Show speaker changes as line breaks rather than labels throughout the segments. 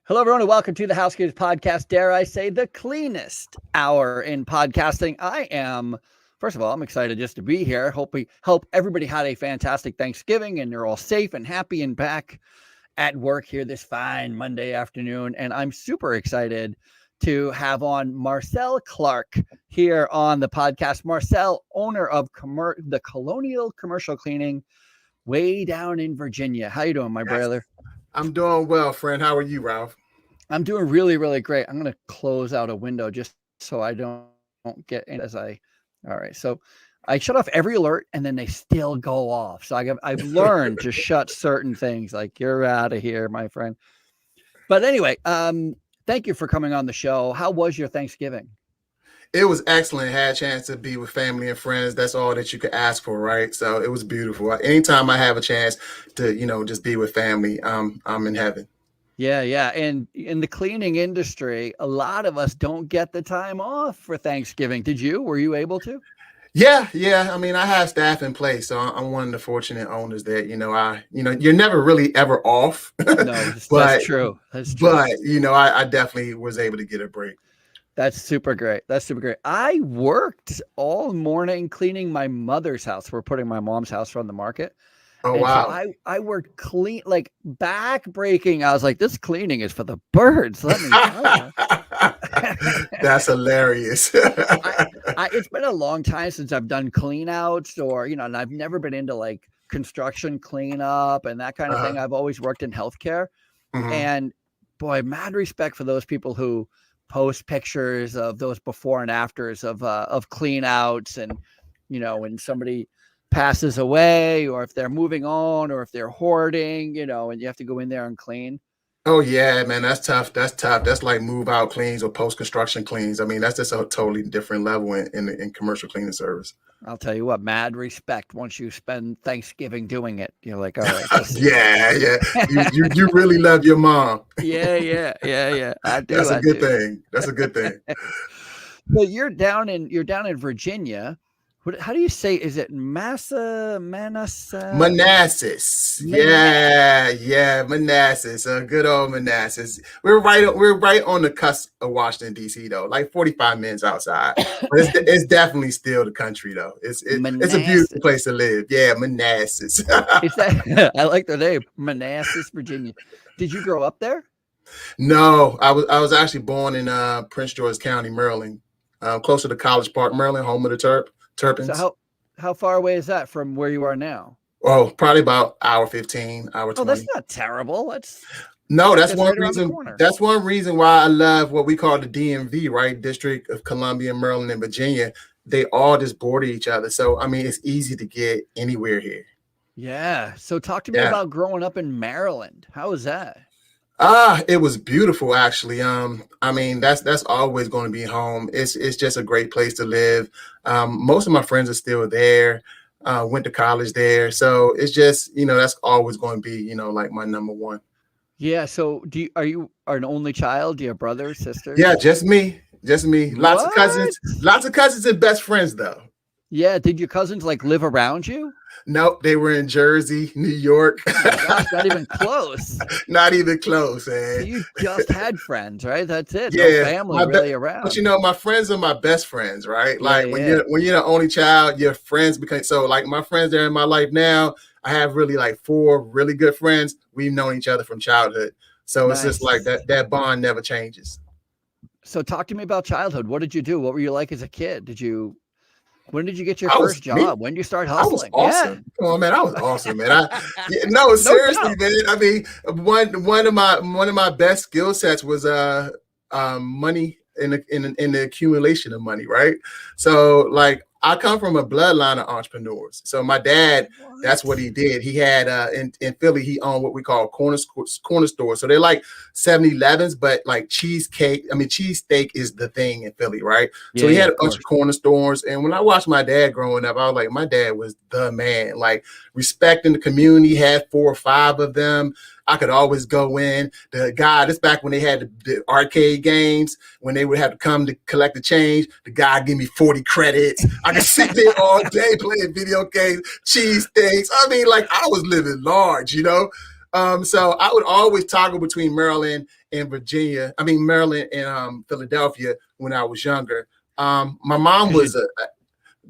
Hello, everyone, and welcome to the Housekeepers Podcast. Dare I say, the cleanest hour in podcasting. First of all, I'm excited just to be here. Hope everybody had a fantastic Thanksgiving and you're all safe and happy and back at work here this fine Monday afternoon. And I'm super excited to have on Marcel Clarke here on the podcast. Marcel, owner of the Colonial Commercial Cleaning way down in Virginia. How you doing, my brother?
I'm doing well, friend. How are you, Ralph?
I'm doing really, really great. I'm going to close out a window just so I don't get in all right. So I shut off every alert and then they still go off. So I've learned to shut certain things like you're out of here, my friend. But anyway, thank you for coming on the show. How was your Thanksgiving?
It was excellent. Had a chance to be with family and friends. That's all that you could ask for, right? So it was beautiful. Anytime I have a chance to, just be with family, I'm in heaven.
Yeah. And in the cleaning industry, a lot of us don't get the time off for Thanksgiving. Did you? Were you able to?
Yeah. I mean, I have staff in place, so I'm one of the fortunate owners that, you're never really ever off.
No, that's true.
But, I definitely was able to get a break.
That's super great. I worked all morning cleaning my mother's house. We're putting my mom's house on the market.
Oh, and wow.
So I worked clean, like back breaking. I was like, this cleaning is for the birds. Let me tell you.
That's hilarious.
It's been a long time since I've done clean outs and I've never been into like construction cleanup and that kind of thing. I've always worked in healthcare. Mm-hmm. And boy, mad respect for those people who post pictures of those before and afters of clean outs and, when somebody passes away or if they're moving on or if they're hoarding, and you have to go in there and clean.
Oh yeah, man, that's tough. That's like move out cleans or post construction cleans. I mean, that's just a totally different level in commercial cleaning service.
I'll tell you what, mad respect. Once you spend Thanksgiving doing it, you're like, all right.
Yeah. You really love your mom.
Yeah. I do.
That's a good thing. That's a good thing.
So you're down in Virginia. How do you say? Is it Manassas?
Manassas. Yeah, Manassas. Good old Manassas. We're right on the cusp of Washington D.C. though, like 45 minutes outside. But it's definitely still the country though. It's a beautiful place to live. Yeah, Manassas.
I like the name, Manassas, Virginia. Did you grow up there?
No, I was actually born in Prince George's County, Maryland, closer to College Park, Maryland, home of the Terps.
So how far away is that from where you are now?
Oh, probably about hour 15, hour 20.
Oh, that's not terrible. That's
one reason. That's one reason why I love what we call the DMV, right? District of Columbia, Maryland, and Virginia. They all just border each other. So, I mean, it's easy to get anywhere here.
Yeah. So talk to me about growing up in Maryland. How was that?
It was beautiful, actually. I mean, that's always going to be home. It's just a great place to live. Most of my friends are still there. Went to college there, so it's just that's always going to be like my number one.
Yeah. So are you an only child? Do you have brothers, sisters?
Yeah, just me. Lots of cousins and best friends though.
Yeah. Did your cousins like live around you?
Nope, they were in Jersey, New York.
Oh my gosh, not even close.
Not even close, man.
So you just had friends, right? That's it.
Yeah,
no family really around.
But my friends are my best friends, right? Like when you're the only child, your friends become so. Like my friends that are in my life now, I have really like 4 really good friends. We've known each other from childhood, so It's just like that bond never changes.
So talk to me about childhood. What did you do? What were you like as a kid? When did you get your first job? When did you start hustling?
I was awesome. Yeah. Come on, man. I was awesome, man. Seriously, man. I mean, one of my best skill sets was money in the accumulation of money, right? So like I come from a bloodline of entrepreneurs. So my dad, that's what he did. He had in Philly, he owned what we call corner stores. So they're like 7-Elevens, but like cheesesteak is the thing in Philly, right? Yeah, so he had a bunch of corner stores. And when I watched my dad growing up, I was like, my dad was the man, like respecting the community, had 4 or 5 of them. I could always go in. This back when they had the arcade games, when they would have to come to collect the change, the guy give me 40 credits. I could sit there all day playing video games, cheese things. I mean, like I was living large, So I would always toggle between Maryland and Maryland and Philadelphia when I was younger. My mom was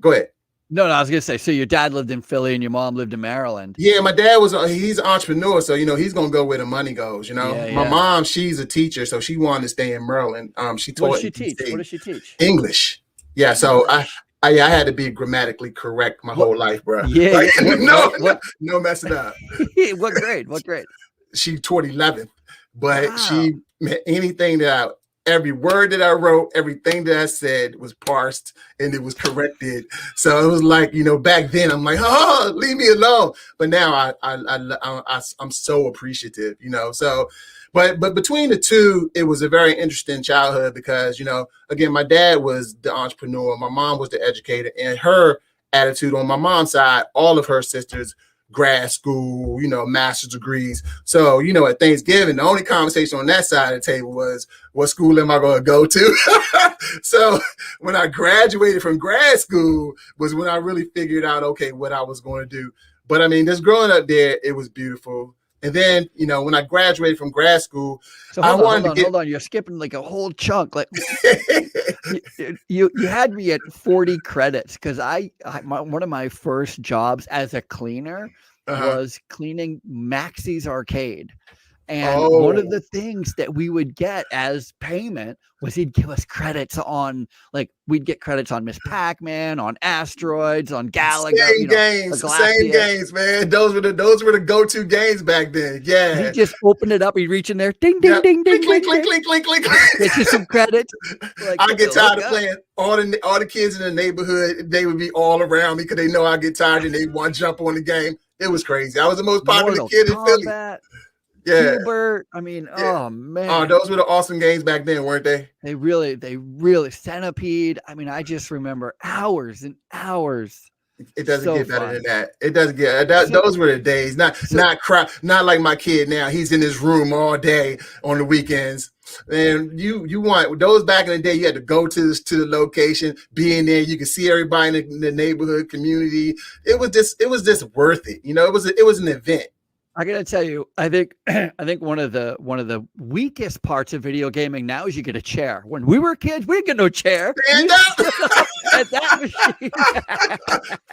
go ahead.
No, I was gonna say. So your dad lived in Philly and your mom lived in Maryland.
Yeah, my dad he's an entrepreneur, so he's gonna go where the money goes. My mom, she's a teacher, so she wanted to stay in Maryland. She taught.
What does she teach? What does she teach?
English. Yeah, so I had to be grammatically correct my whole life, bro.
Yeah,
like, no messing up.
What grade? What grade?
She taught 11th, but every word that I wrote, everything that I said was parsed and it was corrected. So it was like, back then I'm like, oh, leave me alone. But now I'm so appreciative, So, but between the two, it was a very interesting childhood because, again, my dad was the entrepreneur, my mom was the educator, and her attitude on my mom's side, all of her sisters grad school, master's degrees. So, at Thanksgiving, the only conversation on that side of the table was, what school am I going to go to? So when I graduated from grad school was when I really figured out, okay, what I was going to do. But I mean, just growing up there, it was beautiful. And then, when I graduated from grad school,
so hold on. You're skipping like a whole chunk. Like you had me at 40 credits because one of my first jobs as a cleaner was cleaning Maxie's Arcade. And one of the things that we would get as payment was he'd give us credits on, we'd get credits on Miss Pac-Man, on Asteroids, on Galaga.
Same games, man. Those were the go-to games back then. Yeah.
He'd just open it up. He'd reach in there. Ding, ding, ding, ding,
clink, clink, clink, clink, clink.
Get you some credits.
I get tired of playing. All the kids in the neighborhood, they would be all around me because they know I get tired and they want to jump on the game. It was crazy. I was the most popular kid in Philly. Yeah.
Hubert. I mean, oh man.
Oh, those were the awesome games back then, weren't they?
They really Centipede. I mean, I just remember hours and hours.
It doesn't get better than that. It doesn't get those were the days. Not like my kid now. He's in his room all day on the weekends. And you want those back in the day, you had to go to the location, be in there, you could see everybody in the neighborhood community. It was just worth it. It was an event.
I gotta tell you, I think one of the weakest parts of video gaming now is you get a chair. When we were kids, we didn't get no chair.
Stand up
at that machine.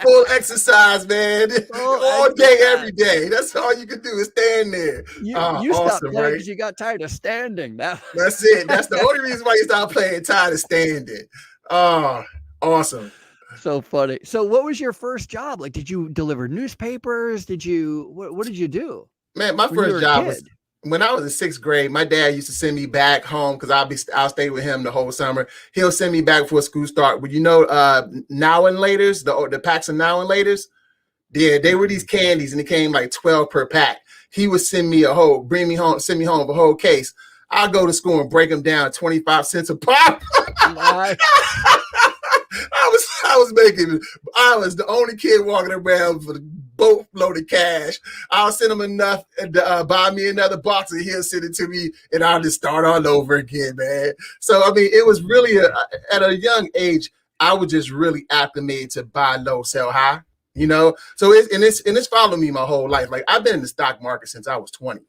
Full exercise, man. All day, every day. That's all you could do is stand there.
You stopped playing because you got tired of standing. That's
it. That's the only reason why you stopped playing. Tired of standing. Oh, awesome.
So funny. So what was your first job? Like, did you deliver newspapers? What did you do?
Man, my first job was when I was in sixth grade. My dad used to send me back home because I'll stay with him the whole summer. He'll send me back before school start. But Now and Laters, the packs of Now and Laters, yeah, they were these candies and it came like 12 per pack. He would send me send me home with a whole case. I'll go to school and break them down 25 cents a pop. I was the only kid walking around with a boatload of cash. I'll send him enough to buy me another box and he'll send it to me and I'll just start all over again, man. So, I mean, it was really at a young age, I was just really acclimated to buy low, sell high, So it's followed me my whole life. Like I've been in the stock market since I was 20.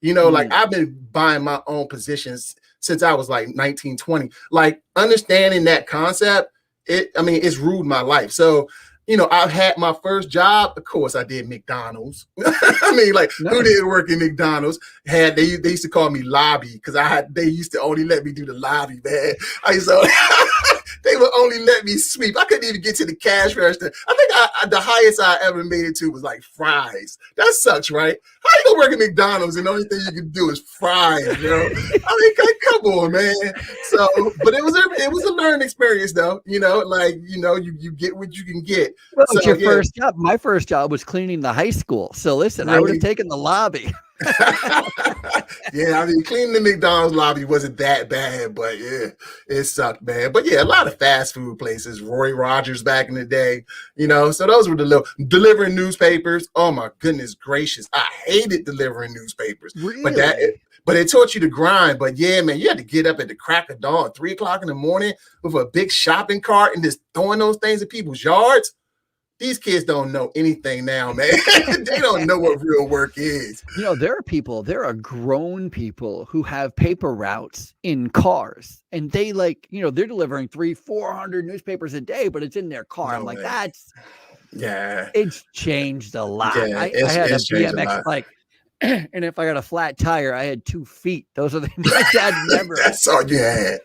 Like I've been buying my own positions since I was like 19, 20. Like understanding that concept, it's ruled my life. So, I've had my first job. Of course, I did McDonald's. Who didn't work in McDonald's? They used to call me lobby because they used to only let me do the lobby, man. They would only let me sweep. I couldn't even get to the cash register. I think the highest I ever made it to was like fries. That sucks, right? How you gonna work at McDonald's and the only thing you can do is fries, come on, man. So, but it was a learning experience, though. You get what you can get.
Well, so, your first job. My first job was cleaning the high school. So listen, really? I would have taken the lobby.
Yeah, cleaning the McDonald's lobby wasn't that bad, but yeah, it sucked, man. But yeah, a lot of fast food places, Roy Rogers back in the day, so those were delivering newspapers. Oh my goodness gracious. I hated delivering newspapers.
Really?
But it taught you to grind. But yeah, man, you had to get up at the crack of dawn, 3 o'clock in the morning with a big shopping cart and just throwing those things in people's yards. these kids don't know anything now, man. They don't know what real work is.
There are grown people who have paper routes in cars, and they they're delivering 300-400 newspapers a day, but it's in their car. I'm like, it's changed a lot.
Yeah,
I had a BMX bike, and if I got a flat tire, I had 2 feet. Those are my dad never.
That's all you had.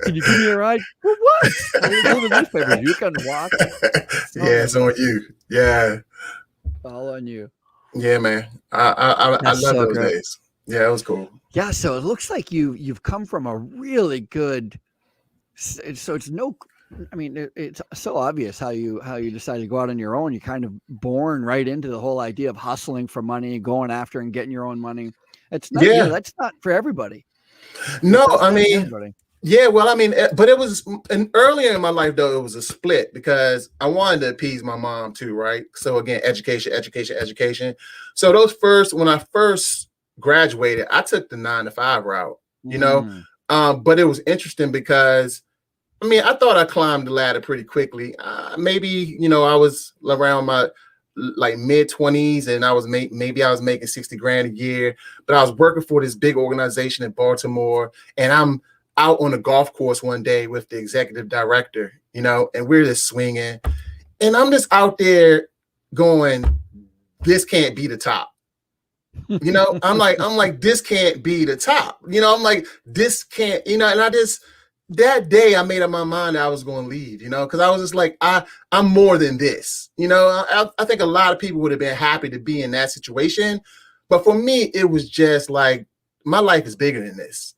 Can you give me a ride? For what? The newspapers. You can walk.
It's on you. Yeah.
All on you.
Yeah, man. I love those days. Yeah, it was cool.
Yeah, so it looks like you've come from a really good. So it's so obvious how you decided to go out on your own. You're kind of born right into the whole idea of hustling for money, going after and getting your own money. It's not. Yeah, that's not for everybody.
No, I mean. Yeah, well, I mean, but it was earlier in my life, though, it was a split because I wanted to appease my mom, too. Right. So, again, education. So when I first graduated, I took the 9-to-5 route, but it was interesting because, I mean, I thought I climbed the ladder pretty quickly. Maybe, I was around my mid 20s and I was making 60 grand a year, but I was working for this big organization in Baltimore, and I'm out on a golf course one day with the executive director, and we're just swinging, and I'm just out there going, this can't be the top. I'm like, this can't be the top. I'm like, this can't, and that day I made up my mind that I was going to leave, because I was just like, I'm more than this. I think a lot of people would have been happy to be in that situation. But for me, it was just like, my life is bigger than this,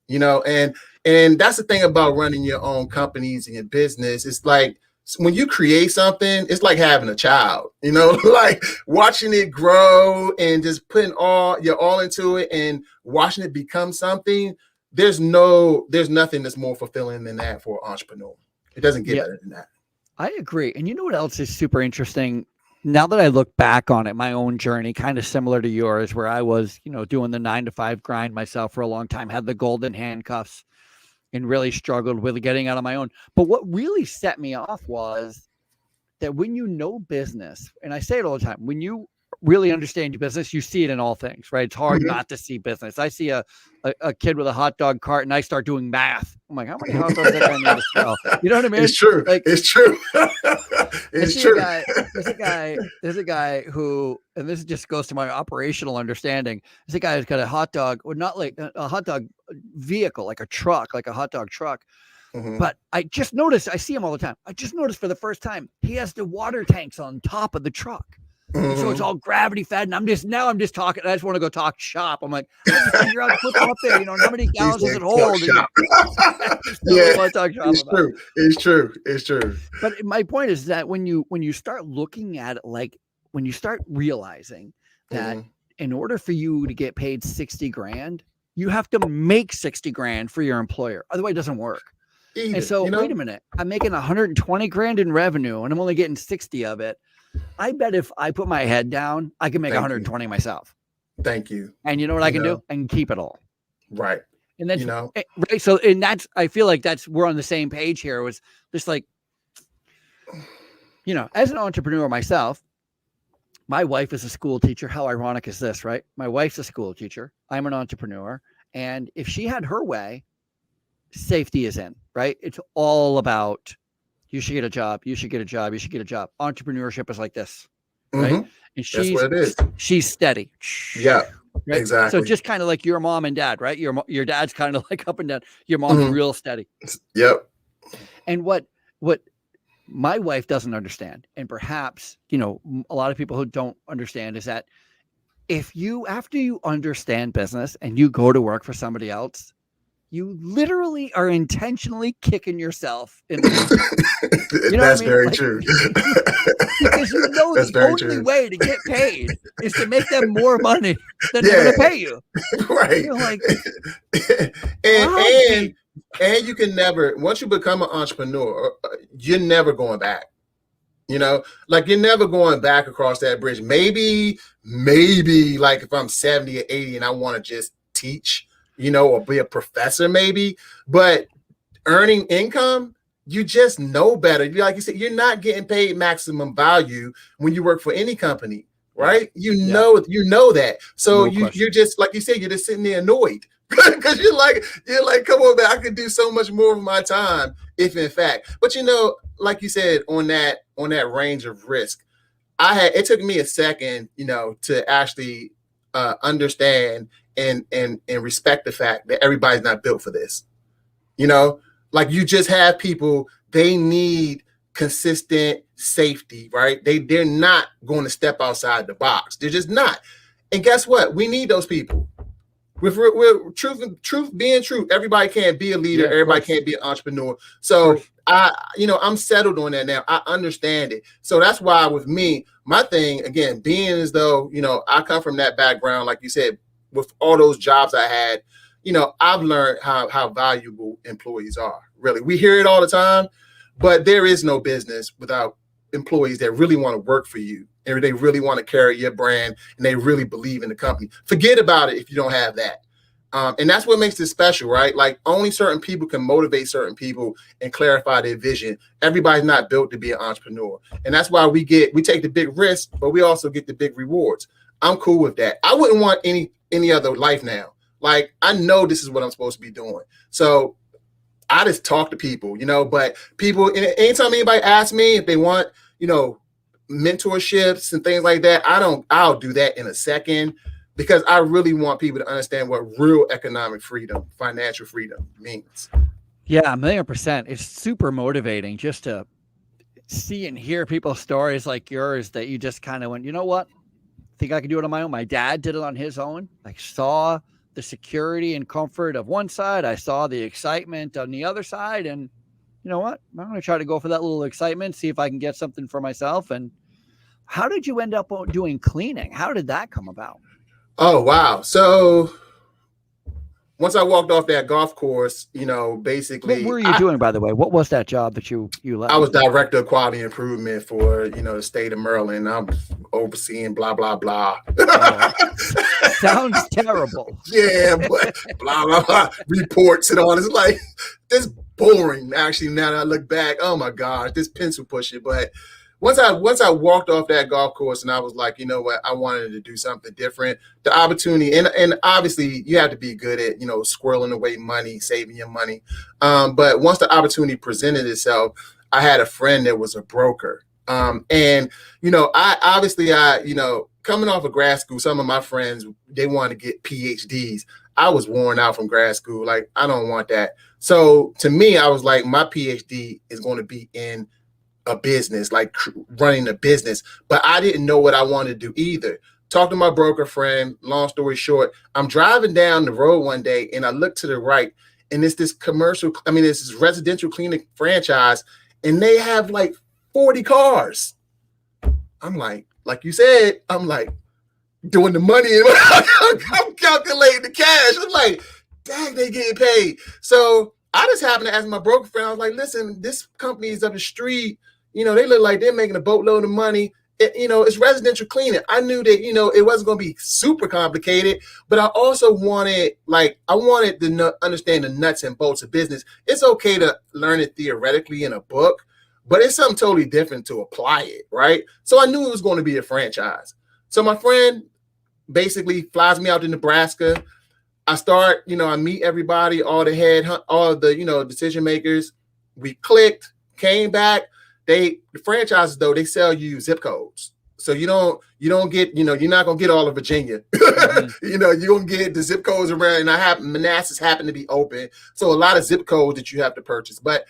and that's the thing about running your own companies and your business. It's like when you create something, it's like having a child, like watching it grow and just putting all into it and watching it become something. There's nothing that's more fulfilling than that for an entrepreneur. It doesn't get better than that.
I agree. And you know what else is super interesting? Now that I look back on it, my own journey, kind of similar to yours, where I was, doing the 9-to-5 grind myself for a long time, had the golden handcuffs and really struggled with getting out on my own. But what really set me off was that when you know business, and I say it all the time, when you really understand your business, you see it in all things, right? It's hard not to see business. I see a kid with a hot dog cart and I start doing math. I'm like, how many hot dogs that guy need to sell? You know what I mean?
It's true. It's true.
It's true. There's a guy who, and this just goes to my operational understanding. There's a guy who's got a hot dog, or not like a hot dog vehicle, like a truck, like a hot dog truck. But I just noticed, I see him all the time. I just noticed for the first time, he has the water tanks on top of the truck. So it's all gravity fed, and I'm just talking. I just want to go talk shop. I'm like, I have to figure out, put them up there. How many gallons does it hold?
It's true.
But my point is that when you start looking at it, like when you start realizing that in order for you to get paid 60 grand, you have to make 60 grand for your employer. Otherwise, it doesn't work. And so, wait a minute, I'm making 120 grand in revenue, and I'm only getting 60 of it. I bet if I put my head down, I can make 120 myself.
Thank you.
And you know what I can do? I can keep it all.
Right.
And then, right. So, and that's, I feel like we're on the same page here. It was just like, as an entrepreneur myself, my wife is a school teacher. How ironic is this, right? My wife's a school teacher. I'm an entrepreneur. And if she had her way, safety is in, right? It's all about, you should get a job. You should get a job. You should get a job. Entrepreneurship is like this, right? And
that's what it is.
She's steady.
Yeah,
right?
exactly.
So just kind of like your mom and dad, right? Your dad's kind of like up and down. Your mom's real steady.
Yep.
And what my wife doesn't understand, and perhaps, a lot of people who don't understand, is that after you understand business and you go to work for somebody else, you literally are intentionally kicking yourself in the
That's very true.
Because the only way to get paid is to make them more money than they're going to pay you.
Right.
You're like,
and you can never, once you become an entrepreneur, you're never going back. Like you're never going back across that bridge. Maybe like if I'm 70 or 80 and I want to just teach, or be a professor maybe, but earning income, you just know better. Like you said, you're not getting paid maximum value when you work for any company, right? You know that. So you're just, like you said, you're just sitting there annoyed because you're like, come on, man, I could do so much more of my time if in fact. But like you said, on that range of risk, it took me a second, to actually understand and respect the fact that everybody's not built for this. Like you just have people, they need consistent safety, right? They're not going to step outside the box. They're just not. And guess what? We need those people. With truth being true, everybody can't be a leader. Yeah, everybody can't be an entrepreneur. So I'm settled on that now. I understand it. So that's why with me, my thing, again, being as though, I come from that background, like you said, with all those jobs I had, I've learned how valuable employees are. Really, we hear it all the time, but there is no business without employees that really want to work for you, and they really want to carry your brand, and they really believe in the company. Forget about it if you don't have that. And that's what makes this special, right? Like only certain people can motivate certain people and clarify their vision. Everybody's not built to be an entrepreneur. And that's why we take the big risks, but we also get the big rewards. I'm cool with that. I wouldn't want any other life now. Like I know this is what I'm supposed to be doing. So I just talk to people, but people, anytime anybody asks me if they want, mentorships and things like that, I'll do that in a second, because I really want people to understand what real economic freedom, financial freedom means.
Yeah, 1,000,000%. It's super motivating just to see and hear people's stories like yours that you just kind of went, you know what? I think I can do it on my own. My dad did it on his own. I saw the security and comfort of one side. I saw the excitement on the other side. And you know what? I'm going to try to go for that little excitement, see if I can get something for myself. And how did you end up doing cleaning? How did that come about?
Oh, wow. So once I walked off that golf course, basically.
What were you doing, by the way? What was that job that you left?
I was director of quality improvement for, the state of Maryland. I was overseeing blah, blah, blah.
Sounds terrible.
Yeah, but blah, blah, blah. Reports and all. It's like, this boring, actually, now that I look back. Oh, my gosh, this pencil pusher. But once I walked off that golf course and I was like, you know what, I wanted to do something different. The opportunity, and obviously you have to be good at, squirreling away money, saving your money. But once the opportunity presented itself, I had a friend that was a broker. And, I coming off of grad school, some of my friends, they wanted to get PhDs. I was worn out from grad school. Like, I don't want that. So to me, I was like, my PhD is going to be in a business, like running a business, but I didn't know what I wanted to do either. Talked to my broker friend, long story short, I'm driving down the road one day and I look to the right and it's this this residential cleaning franchise and they have like 40 cars. I'm like you said, I'm like doing the money and I'm calculating the cash. I'm like, dang, they getting paid. So I just happened to ask my broker friend, I was like, listen, this company is up the street. They look like they're making a boatload of money. It's residential cleaning. I knew that, it wasn't going to be super complicated, but I also wanted to understand the nuts and bolts of business. It's okay to learn it theoretically in a book, but it's something totally different to apply it, right? So I knew it was going to be a franchise. So my friend basically flies me out to Nebraska. I start, I meet everybody, all the decision makers. We clicked, came back. The franchises though, they sell you zip codes. So you don't get, you're not gonna get all of Virginia. Mm-hmm. You're gonna get the zip codes around, and Manassas happen to be open. So a lot of zip codes that you have to purchase. But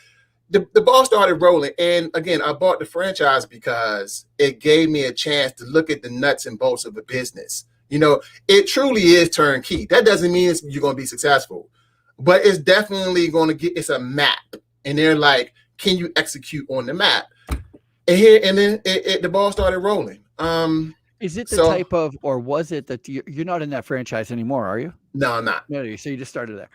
the ball started rolling. And again, I bought the franchise because it gave me a chance to look at the nuts and bolts of the business. It truly is turnkey. That doesn't mean you're going to be successful, but it's definitely going to it's a map. And they're like, can you execute on the map? And then the ball started rolling.
Is it the type of, or was it that you're not in that franchise anymore, are you?
No, I'm not.
No, so you just started there.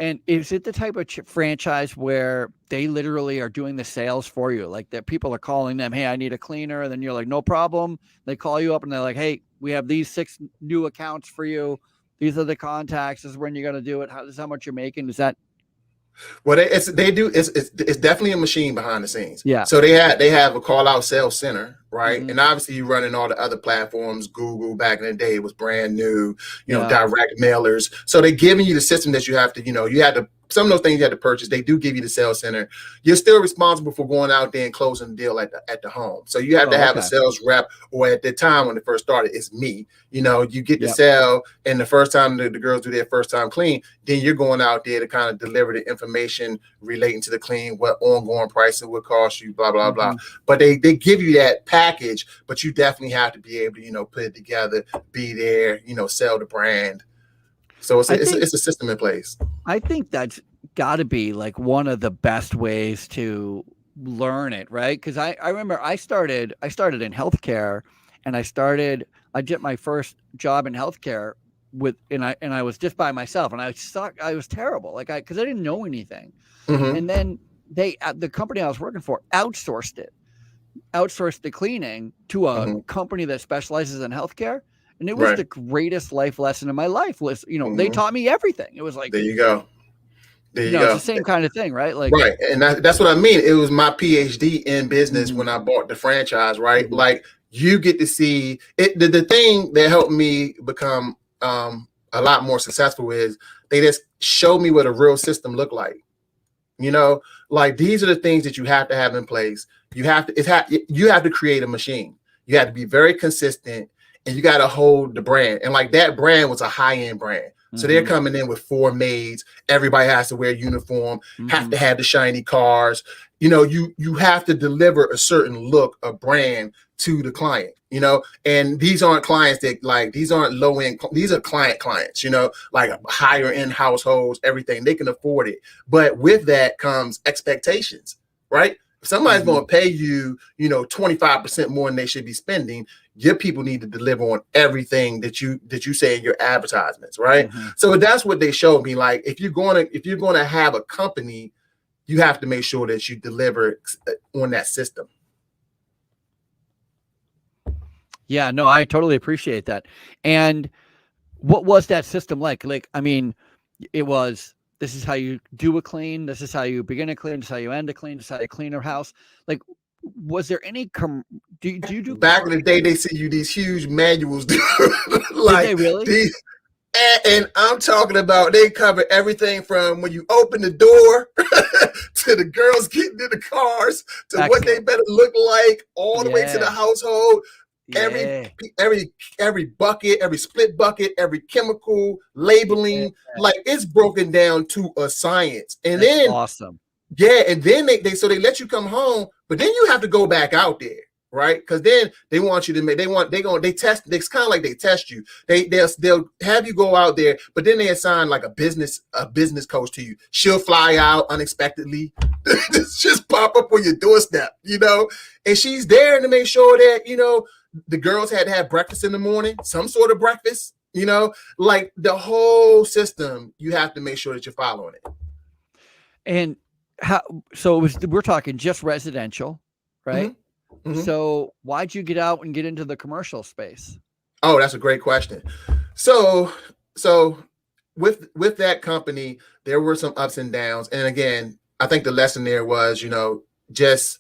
And is it the type of franchise where they literally are doing the sales for you? Like that people are calling them, hey, I need a cleaner. And then you're like, no problem. They call you up and they're like, hey, we have these 6 new accounts for you. These are the contacts. This is when you're going to do it. This is how much you're making. Is that?
Well, they do. It's definitely a machine behind the scenes.
Yeah.
So they have a call out sales center, right?
Mm-hmm.
And obviously you running all the other platforms. Google back in the day was brand new. Direct mailers. So they're giving you the system that you have to. You had to. Some of those things you had to purchase. They do give you the sales center. You're still responsible for going out there and closing the deal at the home. So you have to have a sales rep, or at the time when it first started, it's me. You get the sale, and the first time the girls do their first time clean, then you're going out there to kind of deliver the information relating to the clean, what ongoing pricing would cost you, blah, blah, blah. But they give you that package, but you definitely have to be able to, put it together, be there, sell the brand. So it's a system in place.
I think that's got to be like one of the best ways to learn it, right? Because I remember I started in healthcare, and I did my first job in healthcare and I was just by myself, and I was terrible, because I didn't know anything.
Mm-hmm.
And then the company I was working for outsourced the cleaning to a company that specializes in healthcare. And it was the greatest life lesson in my life. Was they taught me everything. It was like,
there you go. There you go.
It's the same kind of thing, right? Like,
right, and that's what I mean. It was my PhD in business when I bought the franchise. Right,
Mm-hmm.
like you get to see it. The thing that helped me become a lot more successful is they just showed me what a real system looked like. Like these are the things that you have to have in place. You have to create a machine. You have to be very consistent. And you got to hold the brand. And like that brand was a high-end brand. So they're coming in with 4 maids. Everybody has to wear uniform, have to have the shiny cars. You have to deliver a certain look, a brand to the client, and these aren't clients these aren't low end. These are clients, like higher end households, everything. They can afford it. But with that comes expectations, right? If somebody's going to pay you, 25% more than they should be spending, your people need to deliver on everything that you say in your advertisements, right? So that's what they showed me. Like if you're going to have a company, you have to make sure that you deliver on that system.
Yeah, no, I totally appreciate that. And what was that system like? Like, I mean, it was, this is how you do a clean. This is how you begin a clean. This is how you end a clean. This is how you clean your house. Like, was there any, do you do?
Back in the day, they sent you these huge manuals.
Like, did they really?
And I'm talking about, they cover everything from when you open the door to the girls getting in the cars to what they better look like, all the way to the household. Every bucket, every split bucket, every chemical labeling, like it's broken down to a science. And
that's
then
awesome.
Yeah, and then they let you come home, but then you have to go back out there, right? Because then they want you to make they test. It's kind of like they test you. They'll have you go out there, but then they assign like a business coach to you. She'll fly out unexpectedly, just pop up on your doorstep, and she's there to make sure that the girls had to have breakfast in the morning, some sort of breakfast, like the whole system. You have to make sure that you're following it.
And we're talking just residential, right? So why'd you get out and get into the commercial space?
Oh, that's a great question. So with that company, there were some ups and downs. And again, I think the lesson there was, just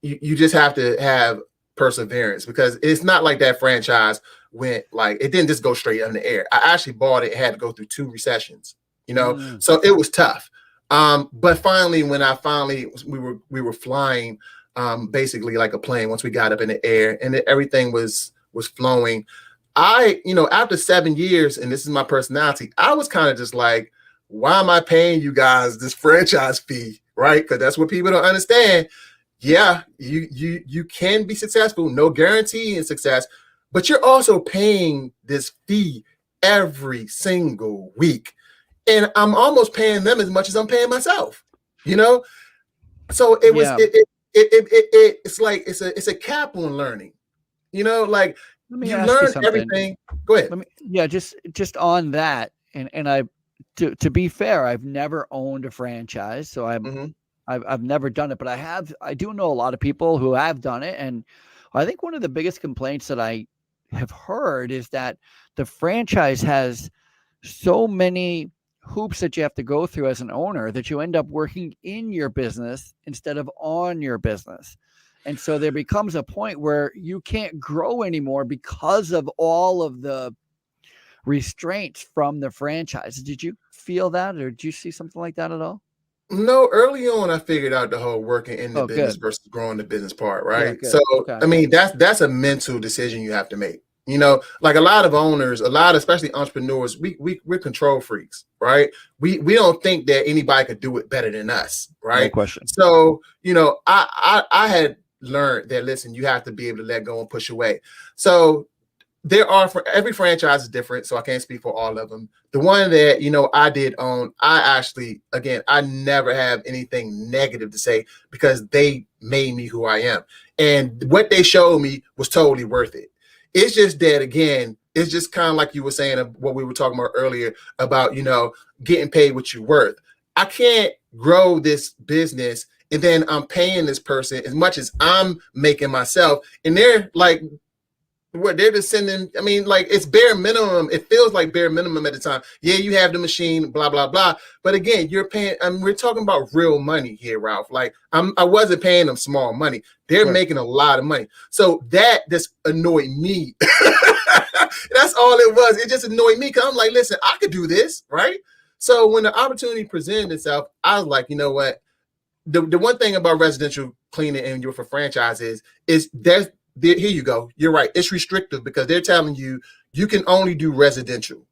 you just have to have perseverance, because it's not like that franchise went like, it didn't just go straight in the air. I actually bought it, had to go through 2 recessions, so it was tough. But finally, when we were flying, basically like a plane, once we got up in the air and everything was flowing, after 7 years, and this is my personality, I was kind of just like, why am I paying you guys this franchise fee? Right. Because that's what people don't understand. Yeah, you can be successful, no guarantee in success, but you're also paying this fee every single week. And I'm almost paying them as much as I'm paying myself, So it was it's like it's a cap on learning, like you learn everything. Go ahead.
Just on that, and I to be fair, I've never owned a franchise, so I've never done it, but I do know a lot of people who have done it, and I think one of the biggest complaints that I have heard is that the franchise has so many hoops that you have to go through as an owner that you end up working in your business instead of on your business. And so there becomes a point where you can't grow anymore because of all of the restraints from the franchise. Did you feel that, or did you see something like that at all?
No, early on, I figured out the whole working in the business versus growing the business part, right?
Yeah,
so, I mean, that's a mental decision you have to make. You know, like a lot of owners, especially entrepreneurs, we're control freaks, right? We don't think that anybody could do it better than us, right?
No question.
So, you know, I had learned that, listen, you have to be able to let go and push away. So for every franchise is different, so I can't speak for all of them. The one that, you know, I did own, I never have anything negative to say because they made me who I am. And what they showed me was totally worth it. It's just that, again, it's just kind of like you were saying of what we were talking about earlier about, you know, getting paid what you're worth. I can't grow this business and then I'm paying this person as much as I'm making myself. And they're like, what they're just sending, I mean, like it's bare minimum. It feels like bare minimum at the time. Yeah, you have the machine, blah, blah, blah. But again, you're paying, we're talking about real money here, Ralph. Like I wasn't paying them small money. They're making a lot of money. So that just annoyed me. That's all it was. It just annoyed me because I'm like, listen, I could do this, right? So when the opportunity presented itself, I was like, you know what? The one thing about residential cleaning and for franchise is here you go. You're right. It's restrictive because they're telling you you can only do residential.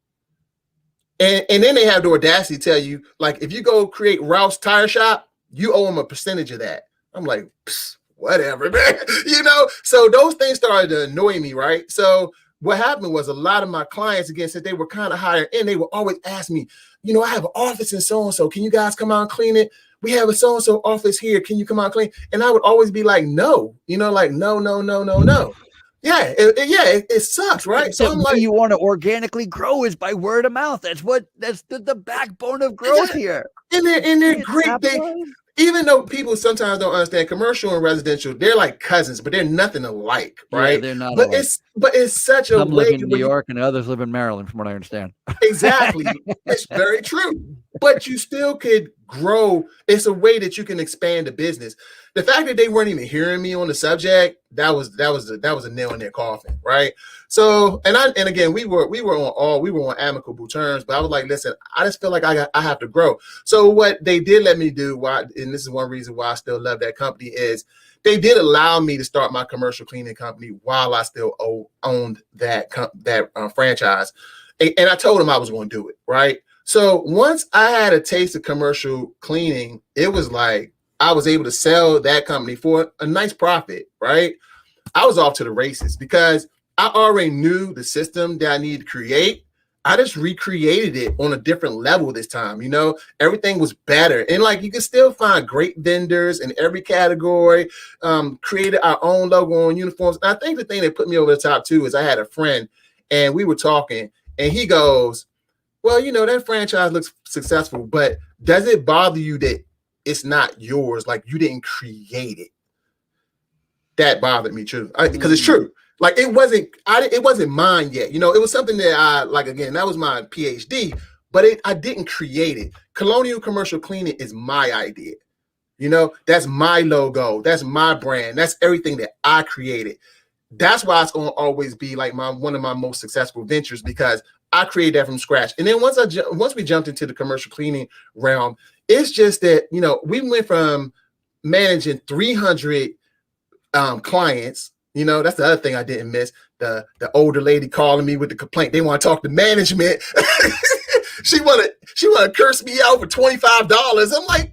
And then they have the audacity to tell you, like, if you go create Ralph's Tire Shop, you owe them a percentage of that. I'm like, whatever, man. You know, so those things started to annoy me, right? So what happened was a lot of my clients, again, said they were kind of higher in, they would always ask me, you know, I have an office in so-and-so. Can you guys come out and clean it? We have a so-and-so office here. Can you come out and clean? And I would always be like, no, you know, like, no. Yeah, it sucks, right?
So I'm like, you want to organically grow is by word of mouth. That's the backbone of growth here.
And they're great. Even though people sometimes don't understand commercial and residential, they're like cousins, but they're nothing alike, right?
Yeah, they're not
but
alike.
It's such a way.
Some live in New York and others live in Maryland, from what I understand.
Exactly. It's very true. But you still could grow. It's a way that you can expand the business. The fact that they weren't even hearing me on the subject, that was a nail in their coffin, right? So, and again, we were on amicable terms, but I was like, listen, I just feel like I have to grow. So what they did let me do, and this is one reason why I still love that company, is they did allow me to start my commercial cleaning company while I still owned that franchise. And I told them I was going to do it, right? So once I had a taste of commercial cleaning, it was like I was able to sell that company for a nice profit, right? I was off to the races because I already knew the system that I needed to create. I just recreated it on a different level this time. You know, everything was better. And like, you can still find great vendors in every category, created our own logo on uniforms. And I think the thing that put me over the top too is I had a friend and we were talking and he goes, well, you know, that franchise looks successful, but does it bother you that it's not yours? Like you didn't create it. That bothered me too, because it's true. Like it wasn't mine yet. You know, it was something that I like. Again, that was my PhD, but I didn't create it. Colonial Commercial Cleaning is my idea. You know, that's my logo. That's my brand. That's everything that I created. That's why it's going to always be like one of my most successful ventures because I created that from scratch. And then once we jumped into the commercial cleaning realm, it's just that, you know, we went from managing 300 clients. You know, that's the other thing I didn't miss. The older lady calling me with the complaint. They want to talk to management. She want to curse me out for $25. I'm like,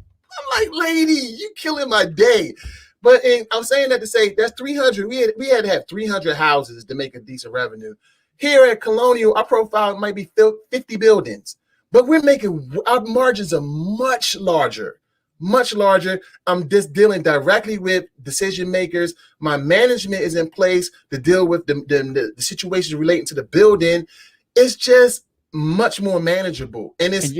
lady, you killing my day. But I'm saying that to say that's 300. We had to have 300 houses to make a decent revenue. Here at Colonial, our profile might be 50 buildings, but our margins are much larger. I'm just dealing directly with decision makers. My management is in place to deal with the situations relating to the building. It's just much more manageable, and it's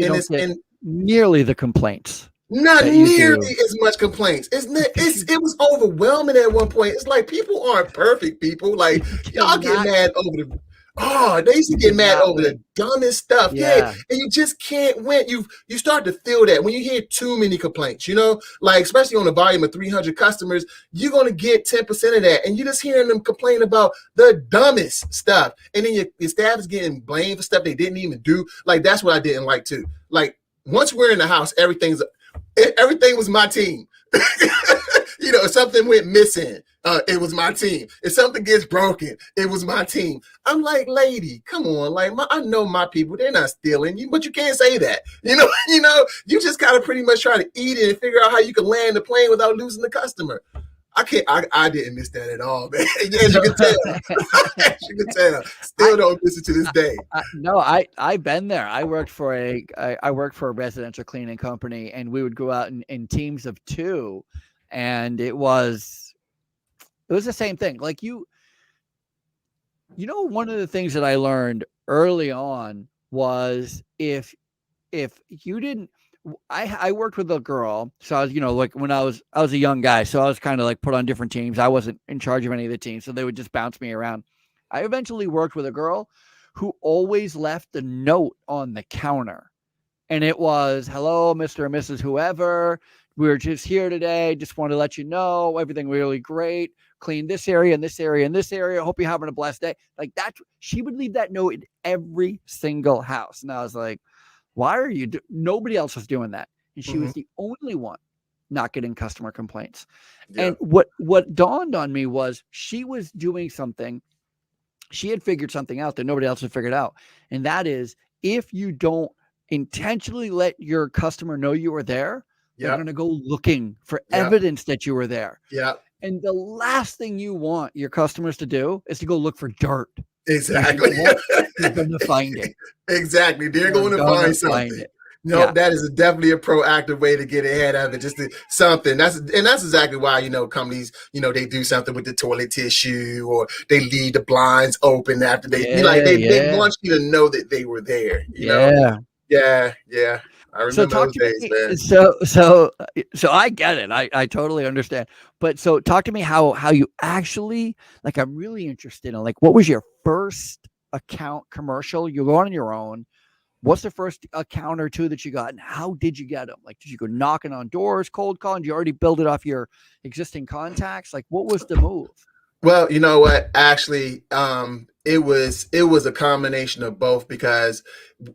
nearly the complaints.
Not nearly as much complaints. It was overwhelming at one point. It's like people aren't perfect people. Like y'all get mad Oh, they used to get mad over the dumbest stuff. Yeah. And you just can't win. You start to feel that when you hear too many complaints, like especially on a volume of 300 customers, you're going to get 10% of that. And you're just hearing them complain about the dumbest stuff. And then your staff is getting blamed for stuff they didn't even do. Like, that's what I didn't like too. Like, once we're in the house, everything was my team. If something went missing, it was my team. If something gets broken, it was my team. I'm like, lady, come on. Like, I know my people, they're not stealing you, but you can't say that. You just got to pretty much try to eat it and figure out how you can land the plane without losing the customer. I didn't miss that at all, man. As you can tell. Still don't miss it to this day.
I've been there. I worked for a residential cleaning company, and we would go out in teams of 2, and it was the same thing. Like, one of the things that I learned early on was if you didn't, I worked with a girl. So I was, like when I was a young guy, so I was kind of like put on different teams. I wasn't in charge of any of the teams, so they would just bounce me around. I eventually worked with a girl who always left a note on the counter, and it was, "Hello, Mr. and Mrs. Whoever. We're just here today. Just want to let you know everything really great. Clean this area and this area and this area. Hope you're having a blessed day." Like that. She would leave that note in every single house, and I was like, why are you nobody else was doing that, and she was the only one not getting customer complaints. And what dawned on me was she was doing something. She had figured something out that nobody else had figured out, and that is, if you don't intentionally let your customer know you were there, they're going to go looking for evidence that you were there. And the last thing you want your customers to do is to go look for dirt.
Exactly.
You're going to find it.
Exactly. They're going to find something. That is definitely a proactive way to get ahead of it. Just something. That's exactly why, companies, they do something with the toilet tissue, or they leave the blinds open after they want you to know that they were there. You know? Yeah. I remember those days, man.
So I get it. I totally understand. But so talk to me how you actually, like, I'm really interested in, like, what was your first account commercial? You go on your own. What's the first account or 2 that you got, and how did you get them? Like, did you go knocking on doors, cold calling? Did you already build it off your existing contacts? Like, what was the move?
Well, you know what? Actually, it was a combination of both, because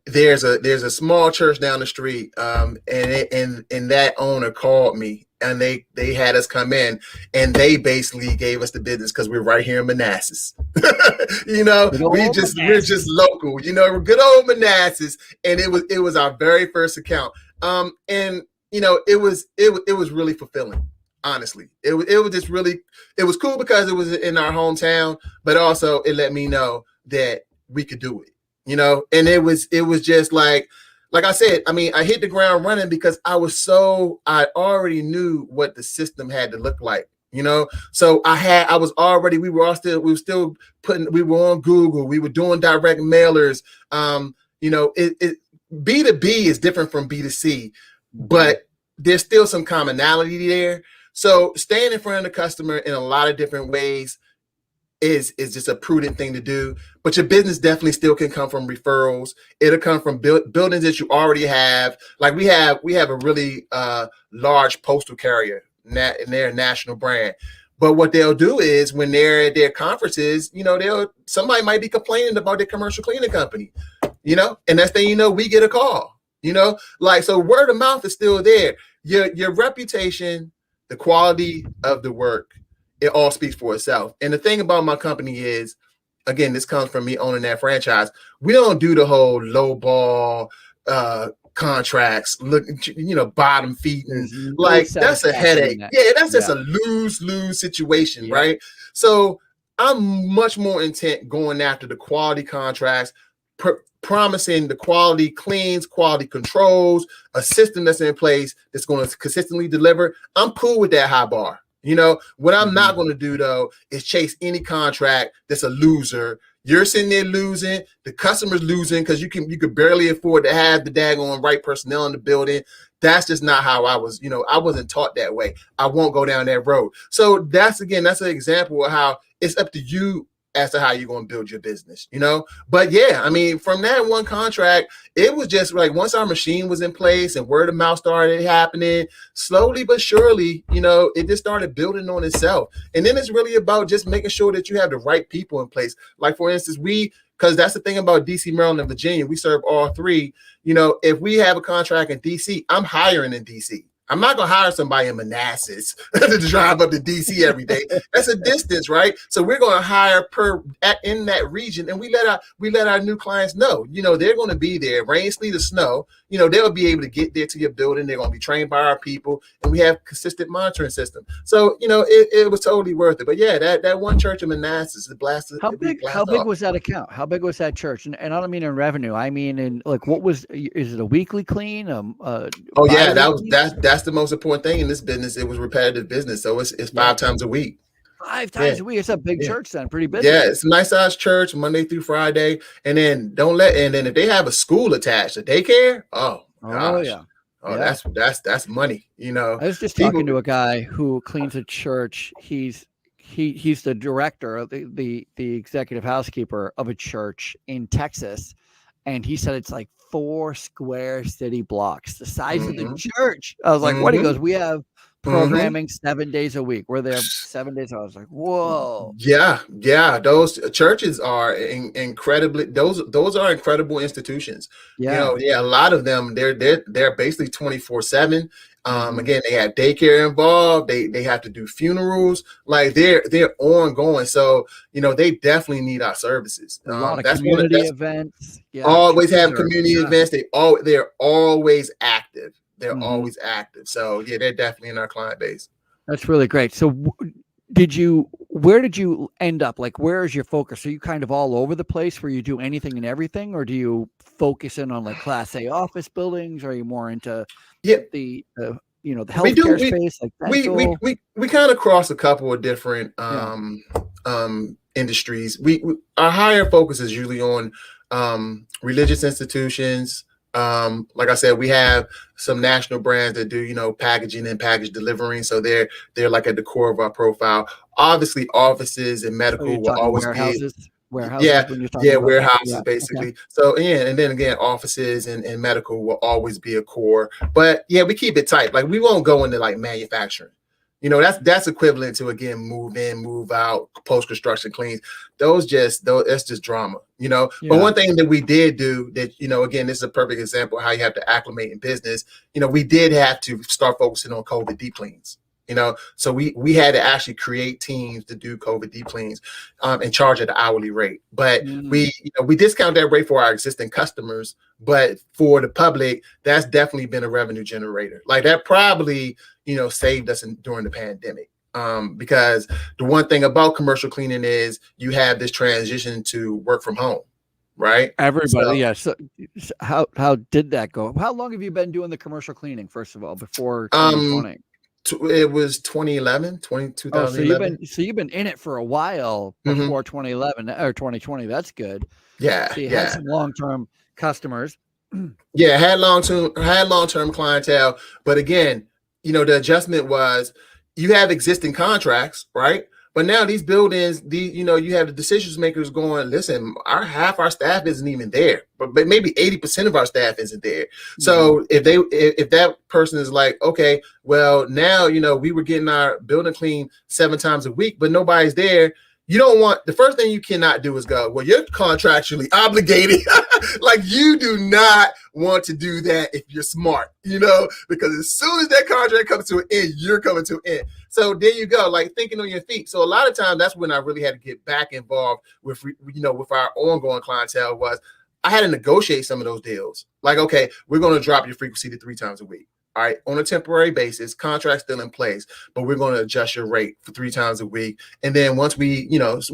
there's a small church down the street, and that owner called me, and they had us come in, and they basically gave us the business because we're right here in Manassas. We're just local. We're good old Manassas, and it was our very first account. And it was really fulfilling. Honestly, it was just really, it was cool because it was in our hometown, but also it let me know that we could do it, and it was just like I said, I mean, I hit the ground running because I already knew what the system had to look like, so we were still we were on Google, we were doing direct mailers. B2B is different from B2C, but there's still some commonality there. So staying in front of the customer in a lot of different ways is just a prudent thing to do. But your business definitely still can come from referrals. It'll come from buildings that you already have. Like we have a really large postal carrier, and they're a national brand. But what they'll do is, when they're at their conferences, somebody might be complaining about their commercial cleaning company, and that's thing we get a call, so word of mouth is still there. Your reputation, the quality of the work, it all speaks for itself. And the thing about my company is, again, this comes from me owning that franchise. We don't do the whole low ball contracts, bottom feeding. Like, that's a headache. That's just a lose situation, right? So I'm much more intent going after the quality contracts, promising the quality cleans, quality controls, a system that's in place that's going to consistently deliver. I'm cool with that high bar. What I'm not going to do, though, is chase any contract that's a loser. You're sitting there losing, the customer's losing because you could barely afford to have the daggone right personnel in the building. That's just not how I was, I wasn't taught that way. I won't go down that road. So that's an example of how it's up to you as to how you're going to build your business, But yeah, I mean, from that one contract, it was just like once our machine was in place and word of mouth started happening, slowly but surely, it just started building on itself. And then it's really about just making sure that you have the right people in place. Like, for instance, because that's the thing about DC, Maryland, and Virginia, we serve all three. If we have a contract in DC, I'm hiring in DC. I'm not going to hire somebody in Manassas to drive up to DC every day. That's a distance, right? So we're going to hire in that region, and we let our new clients know, they're going to be there, rain, sleet, or snow. They'll be able to get there to your building. They're going to be trained by our people, and we have consistent monitoring system. So, it was totally worth it. But yeah, that one church in Manassas, it blasted.
How big was that account? How big was that church? And I don't mean in revenue. I mean in like, is it a weekly clean?
Oh yeah, that's the most important thing in this business. It was repetitive business, so it's 5 times a week.
5 times a week. It's a big church then, pretty busy.
Yeah, it's a nice sized church, Monday through Friday, and then if they have a school attached, a daycare, that's money.
I was just talking to a guy who cleans a church. He's the director of the executive housekeeper of a church in Texas, and he said it's like 4 square city blocks, the size of the church. I was like, what? He goes, we have programming 7 days a week. We're there 7 days. I was like, whoa.
Yeah. Those churches are incredibly, those are incredible institutions.
Yeah.
A lot of them, they're basically 24/7. Again, they have daycare involved. They have to do funerals. Like they're ongoing. So, they definitely need our services.
A lot of community events. Yeah,
always have community events. They're always active. They're always active. So yeah, they're definitely in our client base.
That's really great. So where did you end up? Like, where is your focus? Are you kind of all over the place where you do anything and everything? Or do you focus in on like Class A office buildings? Or are you more into the healthcare space? Like
we kind of cross a couple of different industries. Our higher focus is usually on religious institutions. Like I said, we have some national brands that do, packaging and package delivering. So they're like at the core of our profile. Obviously, offices and medical will always
warehouses?
be.
Warehouses,
basically. Okay. So and then again, offices and medical will always be a core. But yeah, we keep it tight. Like we won't go into like manufacturing. That's equivalent to, again, move in, move out, post-construction cleans. That's just drama, But one thing that we did do that, again, this is a perfect example of how you have to acclimate in business. We did have to start focusing on COVID deep cleans. So we had to actually create teams to do COVID deep cleans and charge at an hourly rate. But we discount that rate for our existing customers. But for the public, that's definitely been a revenue generator. Like that probably, saved us during the pandemic. Because the one thing about commercial cleaning is you have this transition to work from home. Right.
Everybody. So how did that go? How long have you been doing the commercial cleaning, first of all, before 2020?
It was 2011.
So you've been in it for a while before 2011 or 2020. That's good.
Yeah.
So you had some long-term customers.
Yeah, had long-term clientele. But again, the adjustment was you have existing contracts, right? But now these buildings, you have the decision makers going, listen, half our staff isn't even there, but maybe 80% of our staff isn't there. So if that person is like, okay, well now, we were getting our building clean 7 times a week, but nobody's there. The first thing you cannot do is go, well, you're contractually obligated. Like you do not want to do that if you're smart, because as soon as that contract comes to an end, you're coming to an end. So there you go, like thinking on your feet. So a lot of times that's when I really had to get back involved with our ongoing clientele was I had to negotiate some of those deals. Like, okay, we're going to drop your frequency to 3 times a week. All right, on a temporary basis, contract still in place, but we're going to adjust your rate for 3 times a week. And then once we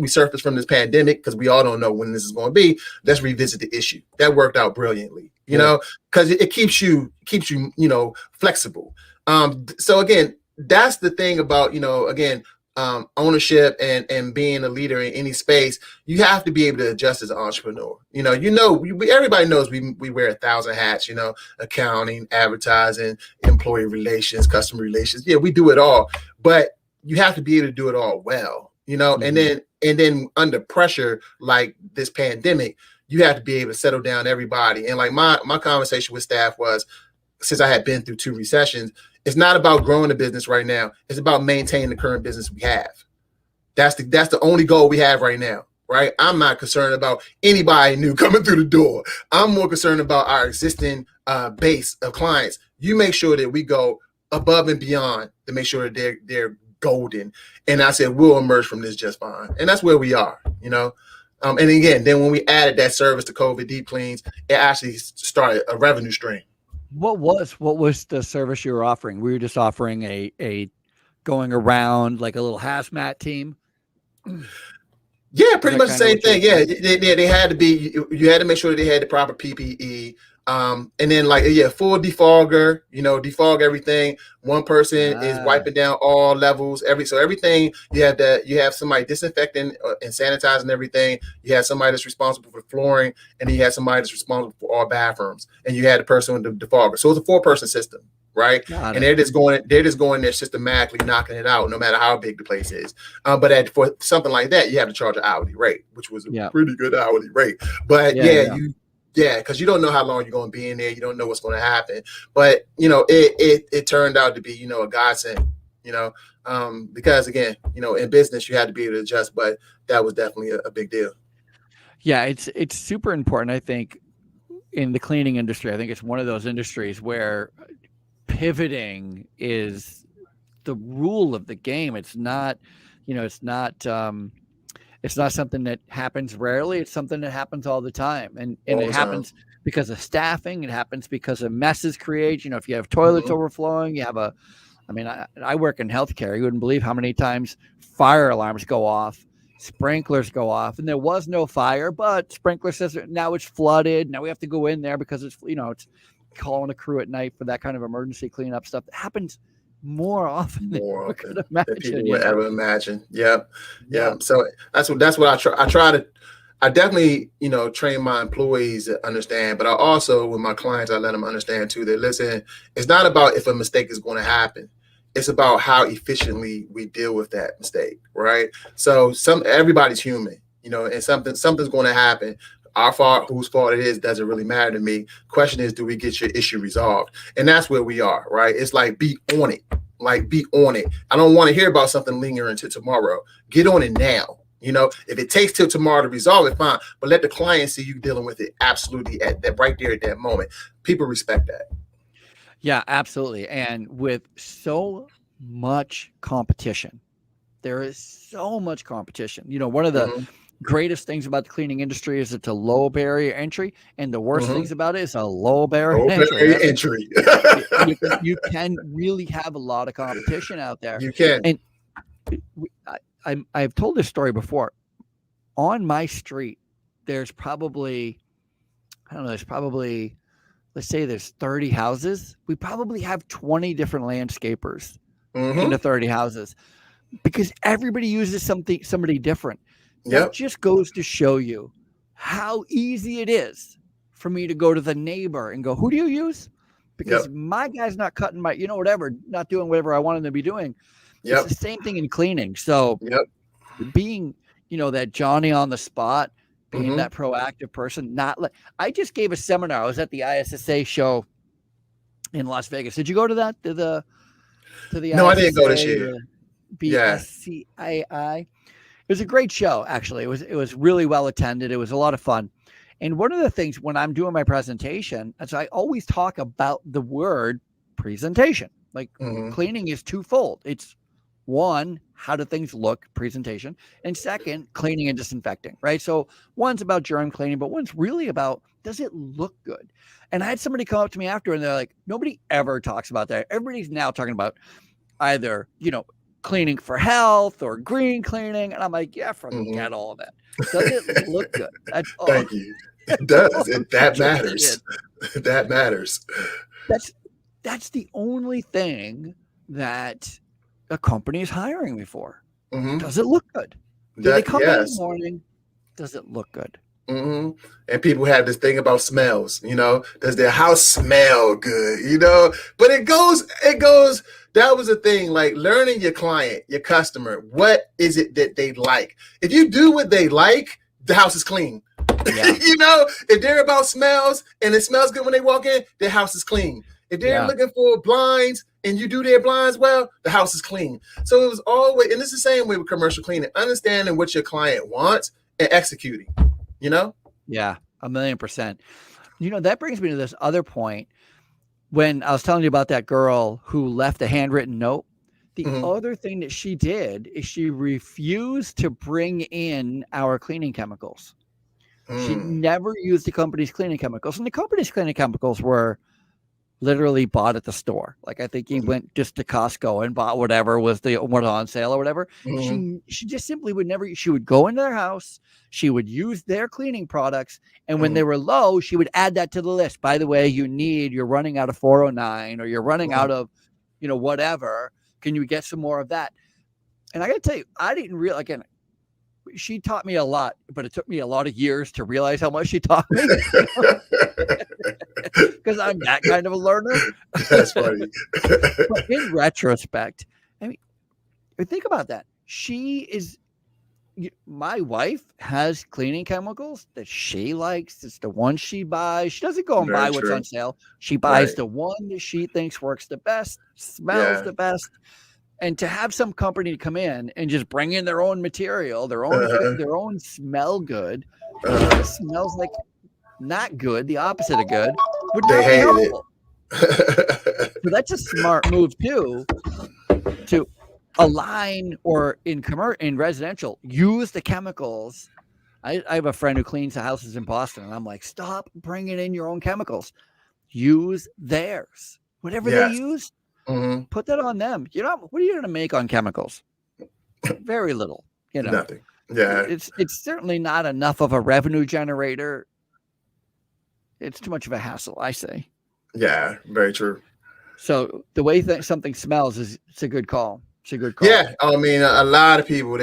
surface from this pandemic, because we all don't know when this is going to be, let's revisit the issue. That worked out brilliantly, because it keeps you flexible. So again, that's the thing about, ownership and being a leader in any space. You have to be able to adjust as an entrepreneur. Everybody knows we wear 1,000 hats, accounting, advertising, employee relations, customer relations. Yeah, we do it all, but you have to be able to do it all well, and then And then under pressure, like this pandemic, you have to be able to settle down everybody. And like my conversation with staff was, since I had been through 2 recessions, it's not about growing the business right now. It's about maintaining the current business we have. That's the only goal we have right now, right? I'm not concerned about anybody new coming through the door. I'm more concerned about our existing base of clients. You make sure that we go above and beyond to make sure that they're golden. And I said, we'll emerge from this just fine. And that's where we are, you know? And again, then when we added that service to COVID deep cleans, it actually started a revenue stream.
What was the service you were offering? We were just offering a going around like a little hazmat team.
Yeah, pretty much the same thing. Yeah, they had to be. You had to make sure that they had the proper PPE. And then full defogger. You know, defog everything. One person is wiping down all levels. Everything you have somebody disinfecting and sanitizing everything. You have somebody that's responsible for the flooring, and then you have somebody that's responsible for all bathrooms. And you had the person with the defogger. So it's a 4-person system. Right. And they're just going there systematically knocking it out, no matter how big the place is. But for something like that, you have to charge an hourly rate, which was a pretty good hourly rate. But because you don't know how long you're going to be in there. You don't know what's going to happen. But, you know, it turned out to be, you know, a godsend, you know, because, again, you know, in business, you had to be able to adjust. But that was definitely a big deal.
Yeah, it's super important, I think, in the cleaning industry. I think it's one of those industries where pivoting is the rule of the game. It's not, you know, it's not something that happens rarely. It's something that happens all the time. And it happens because of staffing. It happens because of messes create. You know, if you have toilets overflowing, you have I work in healthcare. You wouldn't believe how many times fire alarms go off, sprinklers go off, and there was no fire, but sprinkler says now it's flooded. Now we have to go in there because it's, you know, it's calling a crew at night for that kind of emergency cleanup stuff. That happens more often than you could imagine.
Than people would ever imagine. Yeah. So that's what I try to. I definitely, you know, train my employees to understand, but I also, with my clients, I let them understand too that, listen, it's not about if a mistake is going to happen. It's about how efficiently we deal with that mistake, right? So everybody's human, you know, and something's going to happen. Our fault, whose fault it is, doesn't really matter to me. Question is, do we get your issue resolved? And that's where we are, right? It's like, be on it. Like, be on it. I don't want to hear about something lingering until tomorrow. Get on it now. You know, if it takes till tomorrow to resolve it, fine. But let the client see you dealing with it absolutely at that right there at that moment. People respect that.
Yeah, absolutely. And with so much competition, there is so much competition. You know, one of the greatest things about the cleaning industry is it's a low barrier entry, and the worst things about it is a low barrier entry. You can really have a lot of competition out there.
You can.
And I've told this story before. On my street, there's probably, let's say there's 30 houses. We probably have 20 different landscapers in the 30 houses because everybody uses somebody different. That just goes to show you how easy it is for me to go to the neighbor and go, who do you use? Because my guy's not cutting my, not doing whatever I want him to be doing. It's the same thing in cleaning. So being, that Johnny on the spot, being that proactive person, I just gave a seminar. I was at the ISSA show in Las Vegas. Did you go to that? To the
No, I didn't go this year.
BSCII. It was a great show, actually. It was really well attended. It was a lot of fun. And one of the things when I'm doing my presentation, so I always talk about the word presentation. Like cleaning is twofold. It's one, how do things look, presentation, and second, cleaning and disinfecting, right? So one's about germ cleaning, but one's really about, does it look good? And I had somebody come up to me after and they're like, nobody ever talks about that. Everybody's now talking about either, cleaning for health or green cleaning. And I'm like, yeah, forget all of that. Does it look good? That's all.
Thank you. It does. That matters. That matters.
That's the only thing that a company is hiring me for. Does it look good? Do they come in the morning? Does it look good?
And people have this thing about smells, does their house smell good, but it goes that was the thing, like learning your client, your customer, what is it that they like? If you do what they like, the house is clean. Yeah. If they're about smells and it smells good when they walk in, their house is clean. If they're looking for blinds and you do their blinds well, the house is clean. So it was always, and it's the same way with commercial cleaning, understanding what your client wants and executing,
Yeah, 1,000,000%. That brings me to this other point. When I was telling you about that girl who left a handwritten note, the other thing that she did is she refused to bring in our cleaning chemicals. She never used the company's cleaning chemicals. And the company's cleaning chemicals were literally bought at the store. Like I think he went just to Costco and bought whatever was on sale or whatever. She just simply would never, she would go into their house, she would use their cleaning products, and when they were low, she would add that to the list. By the way, you're running out of 409 or you're running out of, whatever. Can you get some more of that? And I got to tell you, I didn't realize, again, she taught me a lot, but it took me a lot of years to realize how much she taught me. Because I'm that kind of a learner.
That's funny.
But in retrospect, I mean, think about that. My wife has cleaning chemicals that she likes. It's the one she buys. She doesn't go and buy what's on sale. She buys the one that she thinks works the best, smells the best. And to have some company come in and just bring in their own material, their own smell good, smells like not good, the opposite of good, would not be helpful. So that's a smart move too, to align, or in residential, use the chemicals. I have a friend who cleans the houses in Boston, and I'm like, stop bringing in your own chemicals. Use theirs. Whatever they use, put that on them. What are you going to make on chemicals? Very little.
Nothing. Yeah.
It's certainly not enough of a revenue generator. It's too much of a hassle, I say.
Yeah, very true.
So the way something smells it's a good call. It's a good call.
Yeah, I mean, a lot of people,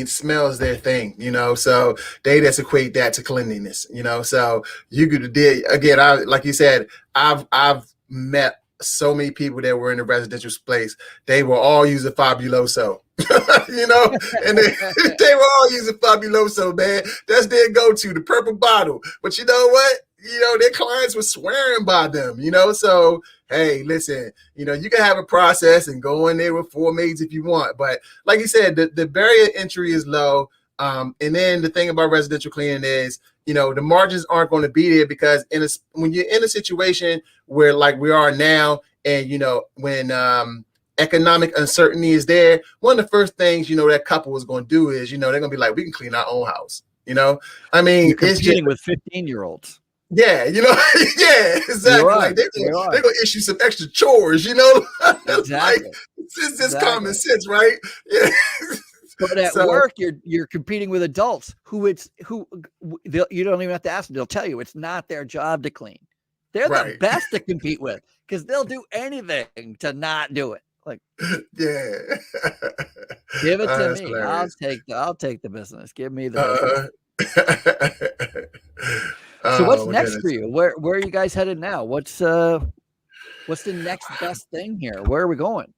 smell is their thing, so they just equate that to cleanliness, so you could again, like you said, I've met so many people that were in the residential space. They were all using Fabuloso, and they were all using Fabuloso, man. That's their go-to, the purple bottle. But you know what? Their clients were swearing by them, so hey, listen, you can have a process and go in there with 4 maids if you want. But like you said, the barrier to entry is low. And then the thing about residential cleaning is, the margins aren't going to be there, because when you're in a situation where like we are now, and, when economic uncertainty is there, one of the first things, that couple is going to do is, they're going to be like, we can clean our own house. I mean,
you're competing with 15-year-olds.
Yeah, yeah, exactly. Right. Like they're gonna issue some extra chores, Exactly. Like, it's just common sense, right? Yeah.
But at work, you're competing with adults who you don't even have to ask them. They'll tell you it's not their job to clean. They're the best to compete with, because they'll do anything to not do it. Like,
yeah,
give it to me. Hilarious. I'll take the business. Give me the business. So what's next for you? Where are you guys headed now? What's the next best thing here? Where are we going?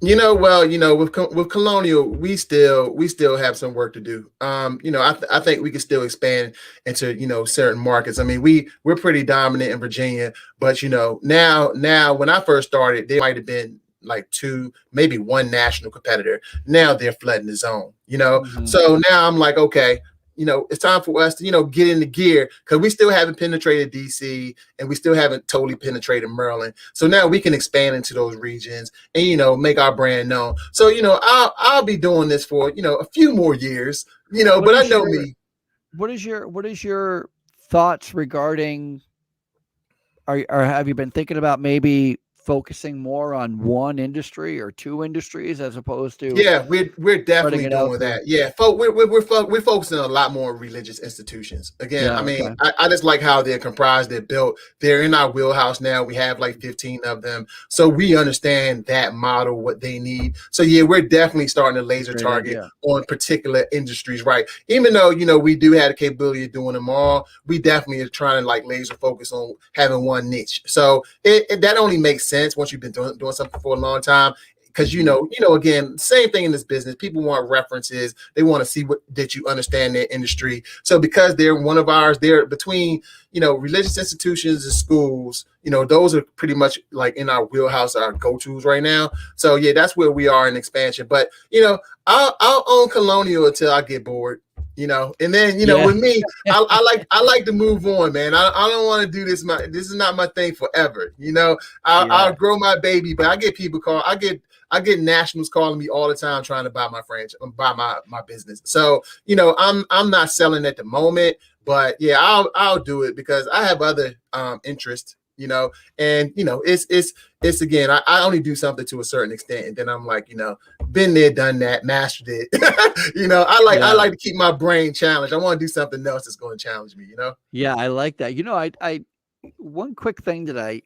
With Colonial, we still have some work to do. I think we can still expand into, certain markets. I mean, we're pretty dominant in Virginia, but now when I first started, there might have been like 2, maybe 1 national competitor. Now they're flooding the zone, So now I'm like, okay, it's time for us to, get into gear, because we still haven't penetrated DC and we still haven't totally penetrated Maryland. So now we can expand into those regions and, make our brand known. So, I'll be doing this for, a few more years, but I know me.
What is your thoughts regarding, or have you been thinking about maybe focusing more on one industry or 2 industries as opposed to?
Yeah, we're definitely doing that. Yeah, we're focusing a lot more on religious institutions. Again, I just like how they're comprised, they're built, they're in our wheelhouse now. We have like 15 of them, so we understand that model, what they need. So yeah, we're definitely starting to laser target on particular industries, right? Even though we do have the capability of doing them all, we definitely are trying to like laser focus on having one niche. So that only makes sense once you've been doing something for a long time. Because again, same thing in this business. People want references. They want to see that you understand their industry. So because they're one of ours, they're between religious institutions and schools. Those are pretty much like in our wheelhouse, our go-tos right now. So yeah, that's where we are in expansion. But I'll own Colonial until I get bored. And then with me, I like to move on, man. I don't want to do this. This is not my thing forever. I'll grow my baby, but I get people I get nationals calling me all the time trying to buy my franchise, buy my business. So I'm not selling at the moment, but yeah, I'll do it because I have other interests. And it's again, I only do something to a certain extent, and then I'm like, been there, done that, mastered it. I like to keep my brain challenged. I want to do something else that's going to challenge me.
Yeah, I like that. I one quick thing that I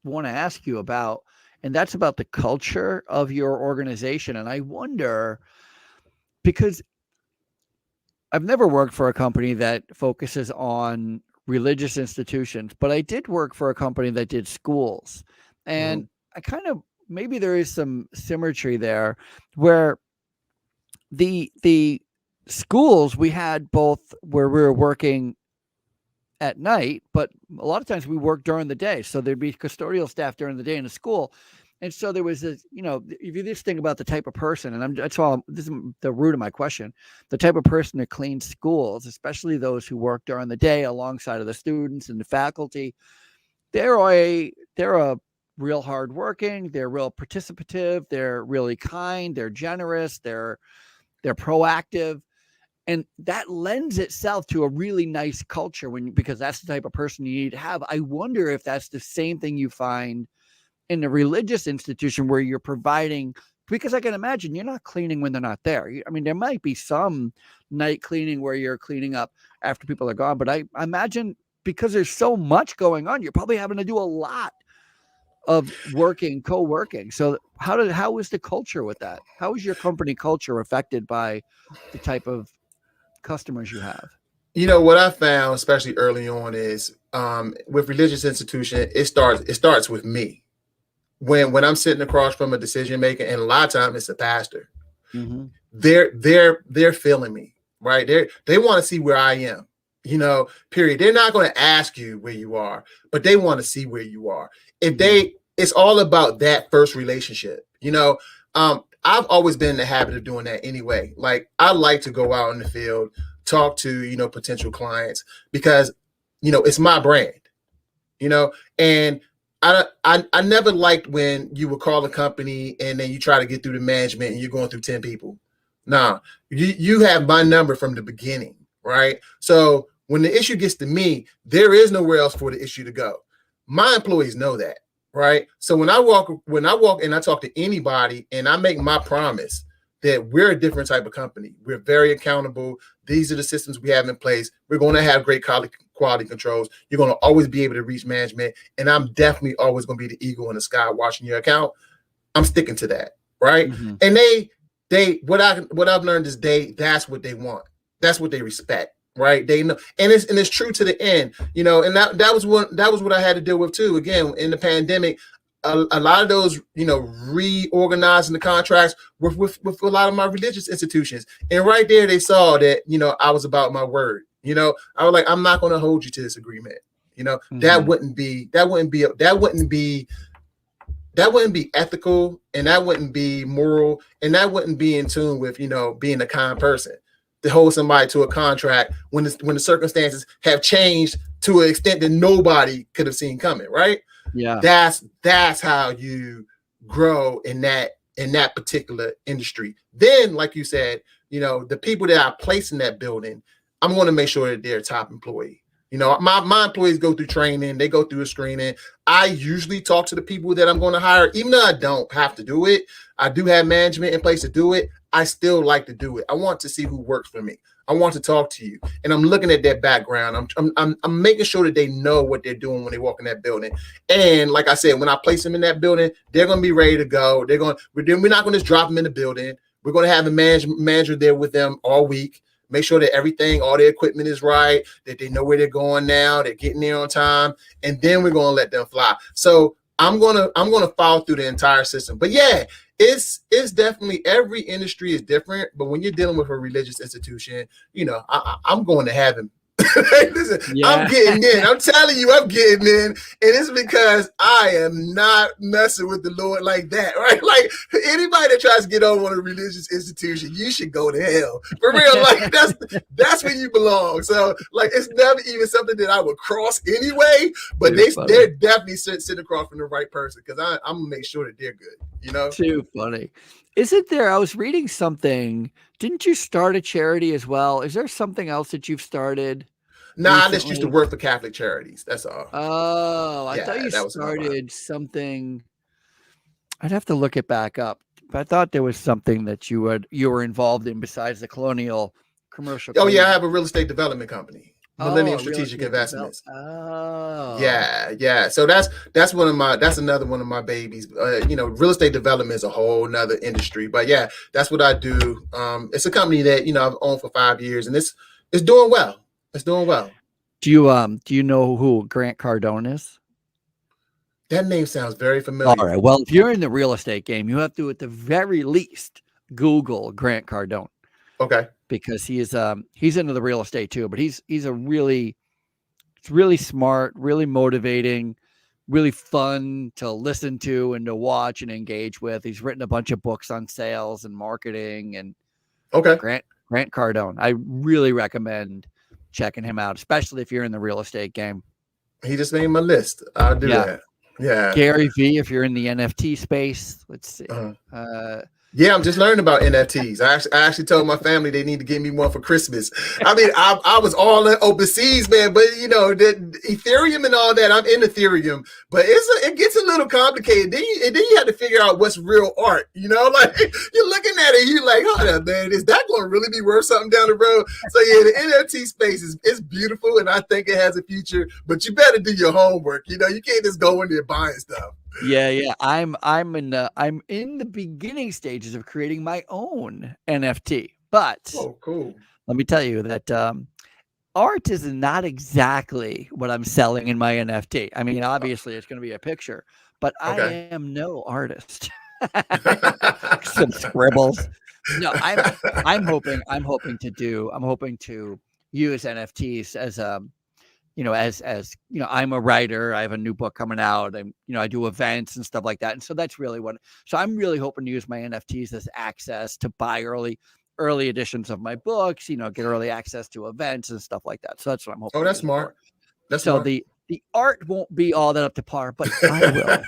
want to ask you about, and that's about the culture of your organization. And I wonder, because I've never worked for a company that focuses on religious institutions, but I did work for a company that did schools. And I kind of, maybe there is some symmetry there where the schools, we had both where we were working at night, but a lot of times we worked during the day. So there'd be custodial staff during the day in a school. And so there was this, if you just think about the type of person, and this is the root of my question, the type of person that cleans schools, especially those who work during the day alongside of the students and the faculty, they're a real hardworking, they're real participative, they're really kind, they're generous, they're proactive. And that lends itself to a really nice culture because that's the type of person you need to have. I wonder if that's the same thing you find in a religious institution where you're providing, because I can imagine you're not cleaning when they're not there. I mean, there might be some night cleaning where you're cleaning up after people are gone, but I imagine because there's so much going on, you're probably having to do a lot of co-working. So how is the culture with that? How is your company culture affected by the type of customers you have?
What I found, especially early on, is with religious institution, it starts with me. When I'm sitting across from a decision maker, and a lot of times it's a pastor, they're feeling me, right? They want to see where I am, period. They're not going to ask you where you are, but they want to see where you are. It's all about that first relationship. I've always been in the habit of doing that anyway. Like I like to go out in the field, talk to, potential clients because, it's my brand, and I never liked when you would call a company and then you try to get through the management and you're going through 10 people. Nah, you have my number from the beginning, right? So when the issue gets to me, there is nowhere else for the issue to go. My employees know that, right? So when I walk and I talk to anybody and I make my promise that we're a different type of company. We're very accountable. These are the systems we have in place. We're going to have great quality controls. You're going to always be able to reach management. And I'm definitely always going to be the eagle in the sky watching your account. I'm sticking to that, right? Mm-hmm. And what I've learned is that's what they want. That's what they respect, right? They know, and it's true to the end, and that was what I had to deal with too. Again, in the pandemic, a lot of those, reorganizing the contracts with a lot of my religious institutions. And right there, they saw that, I was about my word. I was like, I'm not going to hold you to this agreement. Mm-hmm. That wouldn't be ethical, and that wouldn't be moral, and that wouldn't be in tune with, being a kind person to hold somebody to a contract when the circumstances have changed to an extent that nobody could have seen coming. Right. Yeah, that's how you grow in that particular industry. Then, like you said, the people that I place in that building, I'm going to make sure that they're a top employee. My employees go through training, they go through a screening. I usually talk to the people that I'm going to hire, even though I don't have to do it. I do have management in place to do it. I still like to do it. I want to see who works for me. I want to talk to you, and I'm looking at their background. I'm making sure that they know what they're doing when they walk in that building. And like I said, when I place them in that building, they're going to be ready to go. We're not going to just drop them in the building. We're going to have a manager there with them all week. Make sure that all their equipment is right, that they know where they're going now, they're getting there on time, and then we're going to let them fly. So I'm gonna follow through the entire system. But yeah, it's definitely, every industry is different. But when you're dealing with a religious institution, I'm going to heaven. Listen,
Yeah.
I'm getting in. I'm telling you, I'm getting in, and it's because I am not messing with the Lord like that, right? Like, anybody that tries to get over on a religious institution, you should go to hell for real. Like, that's where you belong. So, like, it's never even something that I would cross anyway. But they're definitely sitting across from the right person, because I'm gonna make sure that they're good.
Too funny. Isn't there? I was reading something. Didn't you start a charity as well? Is there something else that you've started?
Nah, I just used to work for Catholic charities. That's all.
Oh, I thought you started something. I'd have to look it back up. But I thought there was something that you were involved in besides the Colonial Commercial Cleaning.
Oh yeah, I have a real estate development company. Millennium Strategic Investments.
Oh,
yeah. So that's another one of my babies. Real estate development is a whole nother industry. But yeah, that's what I do. It's a company that I've owned for 5 years, and it's doing well. It's doing well.
Do you know who Grant Cardone is?
That name sounds very familiar.
All right. Well, if you're in the real estate game, you have to, at the very least, Google Grant Cardone.
Okay.
Because he's into the real estate too, but he's really smart, really motivating, really fun to listen to and to watch and engage with. He's written a bunch of books on sales and marketing, and
okay.
Grant Cardone. I really recommend checking him out, especially if you're in the real estate game.
He just made my list. I'll do that. Yeah.
Gary V, if you're in the NFT space. Let's see.
Yeah, I'm just learning about NFTs. I actually told my family they need to give me one for Christmas. I mean, I was all overseas, man, but the Ethereum and all that, I'm in Ethereum, but it gets a little complicated. Then you have to figure out what's real art, like you're looking at it, you're like, hold up, man, is that going to really be worth something down the road? So yeah, the NFT space is beautiful, and I think it has a future, but you better do your homework. You can't just go in there buying stuff.
Yeah. I'm in the beginning stages of creating my own NFT. But
cool.
Let me tell you that art is not exactly what I'm selling in my NFT. I mean, obviously it's going to be a picture, but I am no artist. Some scribbles. No, I'm hoping to use NFTs as I'm a writer. I have a new book coming out, and I do events and stuff like that. And so that's really so I'm really hoping to use my NFTs as access to buy early editions of my books, get early access to events and stuff like that. So that's what I'm hoping.
Oh, that's smart. That's
so
smart.
The art won't be all that up to par, but I
will.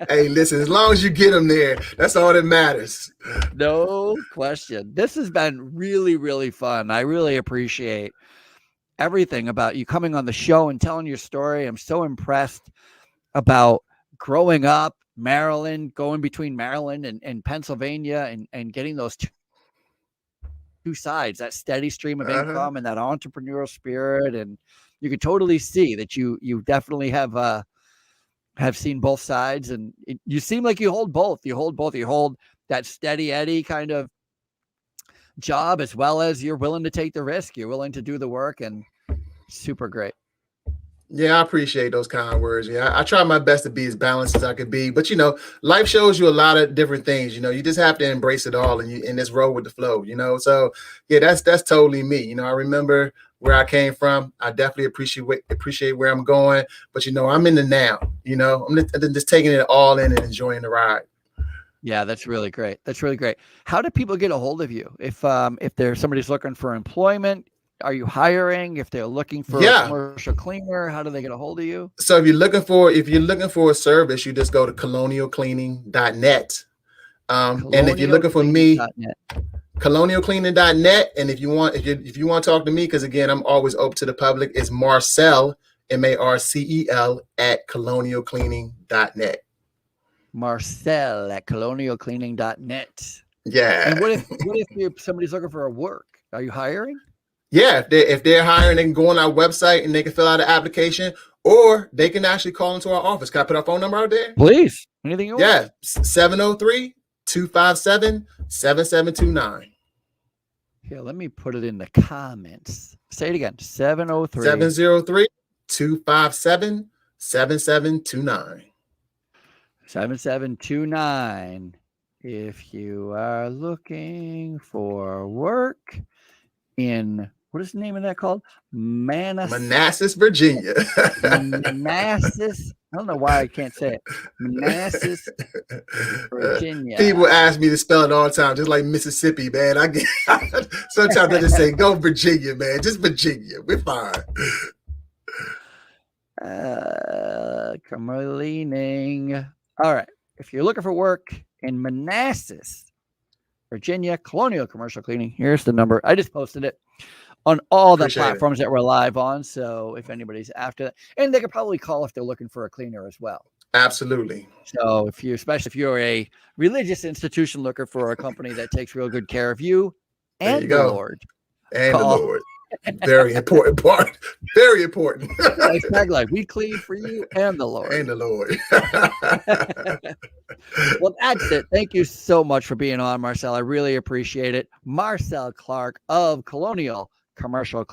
Hey, listen, as long as you get them there, that's all that matters.
No question. This has been really, really fun. I really appreciate everything about you coming on the show and telling your story. I'm so impressed about growing up Maryland, going between Maryland and Pennsylvania, and getting those two sides, that steady stream of income and that entrepreneurial spirit. And you can totally see that you definitely have seen both sides, and you seem like you hold both. You hold that steady Eddie kind of job, as well as you're willing to take the risk, you're willing to do the work, and super great.
Yeah, I appreciate those kind words. Yeah, I try my best to be as balanced as I could be, but life shows you a lot of different things. You just have to embrace it all, and just roll with the flow. So yeah, that's totally me. I remember where I came from. I definitely appreciate where I'm going, but I'm in the now. I'm just taking it all in and enjoying the ride.
Yeah, that's really great. How do people get a hold of you if there's somebody's looking for employment? Are you hiring? If they're looking for a commercial cleaner, how do they get a hold of you?
So if you're looking for a service, you just go to colonialcleaning.net. And if you're looking for me, colonialcleaning.net. And if you want to talk to me, because again, I'm always open to the public, it's Marcel, Marcel at colonialcleaning.net.
Marcel at colonialcleaning.net.
Yeah.
And what if somebody's looking for a work? Are you hiring?
Yeah, if they're hiring, they can go on our website and they can fill out an application, or they can actually call into our office. Can I put our phone number out there?
Please. Anything you want?
Yeah, 703-257-7729.
Here, let me put it in the comments. Say it again. 703-257-7729.
7729.
7729. If you are looking for work in, what is the name of that called?
Manassas, Virginia.
Manassas. I don't know why I can't say it. Manassas, Virginia.
People ask me to spell it all the time, just like Mississippi, man. I get sometimes I just say, go Virginia, man. Just Virginia. We're fine.
Cleaning. All right. If you're looking for work in Manassas, Virginia, Colonial Commercial Cleaning, here's the number. I just posted it on all the platforms that we're live on. So if anybody's after that, and they could probably call if they're looking for a cleaner as well.
Absolutely.
So especially if you're a religious institution looking for a company that takes real good care of you and the Lord.
And the Lord. Very important part. Very important.
Nice tagline. We clean for you and the Lord.
And the Lord.
Well, that's it. Thank you so much for being on, Marcel. I really appreciate it. Marcel Clarke of Colonial Commercial